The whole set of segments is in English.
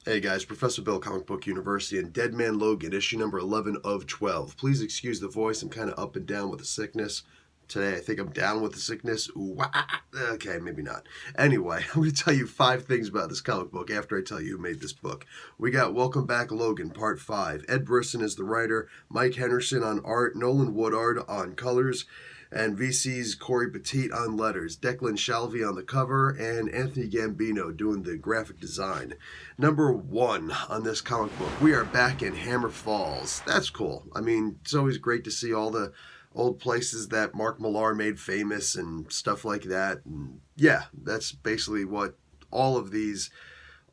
Hey guys, Professor Bill, Comic Book University, and Dead Man Logan, issue number 11 of 12. Please excuse the voice, I'm kind of up and down with the sickness. Today I think I'm down with the sickness. Ooh, okay, maybe not. Anyway, I'm going to tell you 5 things about this comic book after I tell you who made this book. We got Welcome Back Logan, Part 5. Ed Brisson is the writer, Mike Henderson on art, Nolan Woodard on colors, and VC's Corey Petit on letters, Declan Shalvey on the cover, and Anthony Gambino doing the graphic design. Number 1 on this comic book, we are back in Hammer Falls. That's cool. I mean, it's always great to see all the old places that Mark Millar made famous and stuff like that. And yeah, that's basically what all of these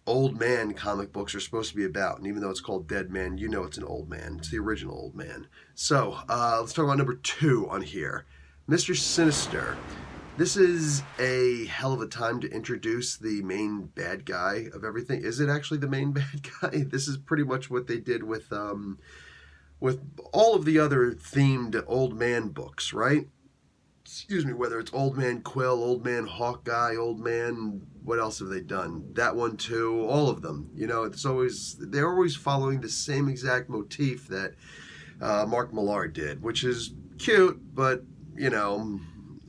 old man comic books are supposed to be about. And even though it's called Dead Man, you know it's an old man. It's the original old man. So let's talk about number 2 on here. Mr. Sinister. This is a hell of a time to introduce the main bad guy of everything. Is it actually the main bad guy? This is pretty much what they did with all of the other themed old man books, right? Excuse me, whether it's Old Man Quill, Old Man Hawkeye, Old Man, what else have they done? That one too, all of them. You know, they're always following the same exact motif that Mark Millar did, which is cute, but you know,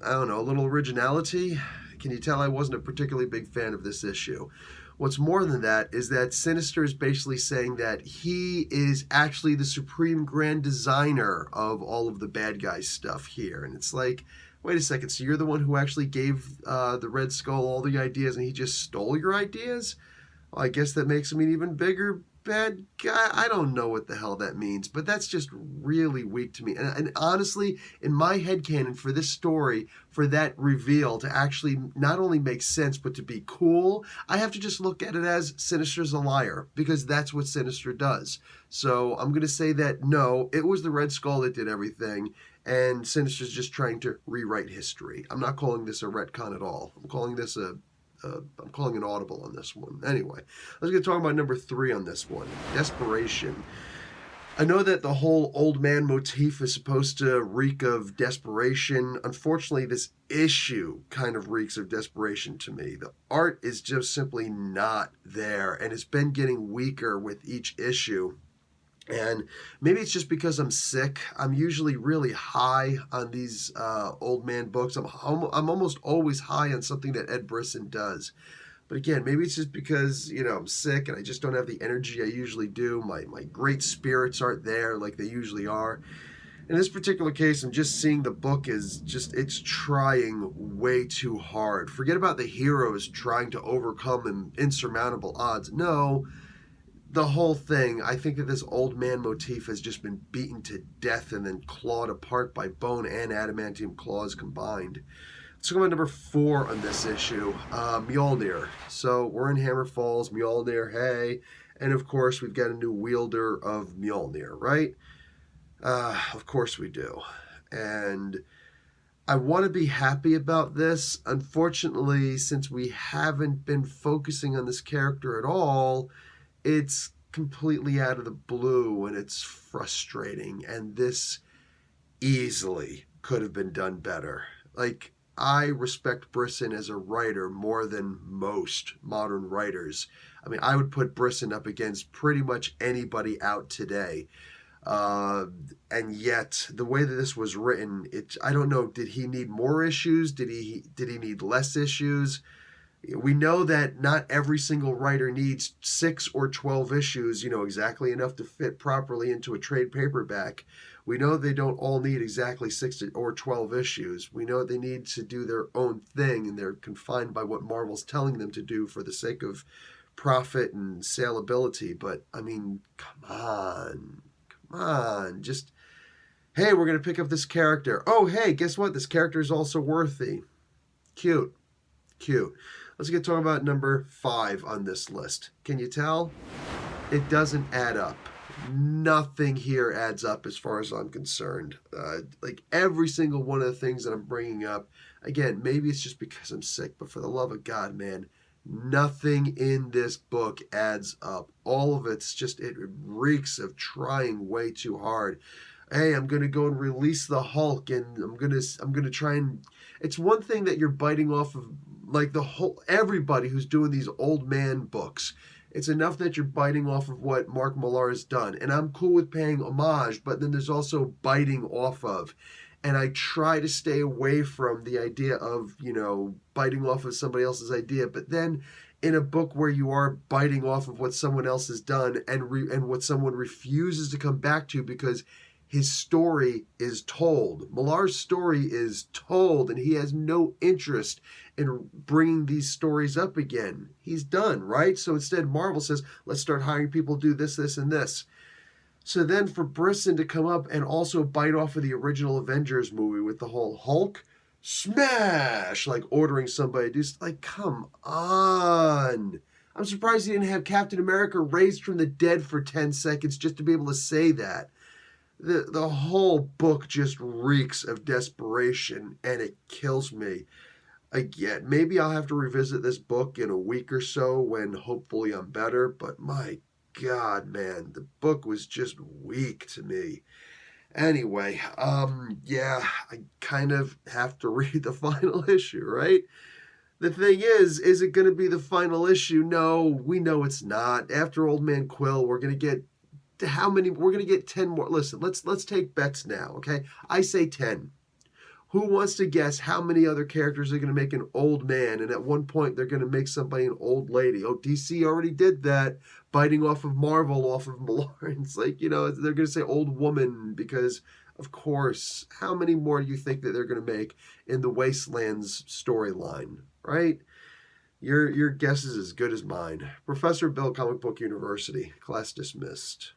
I don't know, a little originality. Can you tell I wasn't a particularly big fan of this issue? What's more than that is that Sinister is basically saying that he is actually the supreme grand designer of all of the bad guy stuff here. And it's like, wait a second, so you're the one who actually gave the Red Skull all the ideas and he just stole your ideas? Well, I guess that makes him an even bigger bad guy. I don't know what the hell that means, but that's just really weak to me. And honestly, in my headcanon for this story, for that reveal to actually not only make sense, but to be cool, I have to just look at it as Sinister's a liar, because that's what Sinister does. So I'm going to say that no, it was the Red Skull that did everything, and Sinister's just trying to rewrite history. I'm not calling this a retcon at all. I'm calling an audible on this one. Anyway, let's get talking about number 3 on this one. Desperation. I know that the whole old man motif is supposed to reek of desperation. Unfortunately, this issue kind of reeks of desperation to me. The art is just simply not there, and it's been getting weaker with each issue. And maybe it's just because I'm sick. I'm usually really high on these old man books. I'm almost always high on something that Ed Brisson does. But again, maybe it's just because, you know, I'm sick and I just don't have the energy I usually do. My great spirits aren't there like they usually are. In this particular case, I'm just seeing the book is just, it's trying way too hard. Forget about the heroes trying to overcome insurmountable odds. No, the whole thing, I think that this old man motif has just been beaten to death and then clawed apart by bone and adamantium claws combined. Let's go about number 4 on this issue, Mjolnir. So we're in Hammer Falls, Mjolnir, hey. And of course, we've got a new wielder of Mjolnir, right? Of course we do. And I want to be happy about this. Unfortunately, since we haven't been focusing on this character at all, it's completely out of the blue and it's frustrating. And this easily could have been done better. Like, I respect Brisson as a writer more than most modern writers. I mean, I would put Brisson up against pretty much anybody out today. And yet, the way that this was written, I don't know, did he need more issues? Did he need less issues? We know that not every single writer needs 6 or 12 issues, you know, exactly enough to fit properly into a trade paperback. We know they don't all need exactly 6 or 12 issues. We know they need to do their own thing, and they're confined by what Marvel's telling them to do for the sake of profit and saleability. But, I mean, come on. Just, hey, we're going to pick up this character. Oh, hey, guess what? This character is also worthy. Cute. Let's get talking about number 5 on this list. Can you tell? It doesn't add up. Nothing here adds up as far as I'm concerned. Like every single one of the things that I'm bringing up, again, maybe it's just because I'm sick, but for the love of God, man, nothing in this book adds up. All of it's just, it reeks of trying way too hard. Hey, I'm going to go and release the Hulk, and I'm going to try and... It's one thing that you're biting off of, like, everybody who's doing these old man books. It's enough that you're biting off of what Mark Millar has done. And I'm cool with paying homage, but then there's also biting off of. And I try to stay away from the idea of, biting off of somebody else's idea. But then in a book where you are biting off of what someone else has done and what someone refuses to come back to because his story is told. Millar's story is told, and he has no interest in bringing these stories up again. He's done, right? So instead, Marvel says, let's start hiring people to do this, this, and this. So then for Brisson to come up and also bite off of the original Avengers movie with the whole Hulk smash, like ordering somebody to do, like, come on. I'm surprised he didn't have Captain America raised from the dead for 10 seconds just to be able to say that. The whole book just reeks of desperation, and it kills me. Again, maybe I'll have to revisit this book in a week or so when hopefully I'm better, but my God, man, the book was just weak to me. Anyway, yeah, I kind of have to read the final issue, right? The thing is it going to be the final issue? No, we know it's not. After Old Man Quill, we're going to get how many? We're going to get 10 more. Listen, let's take bets now, okay? I say 10. Who wants to guess how many other characters are going to make an old man, and at one point they're going to make somebody an old lady? Oh, DC already did that, biting off of Marvel, off of Millar. It's like, they're going to say old woman because, of course, how many more do you think that they're going to make in the Wastelands storyline, right? Your guess is as good as mine. Professor Bill, Comic Book University. Class dismissed.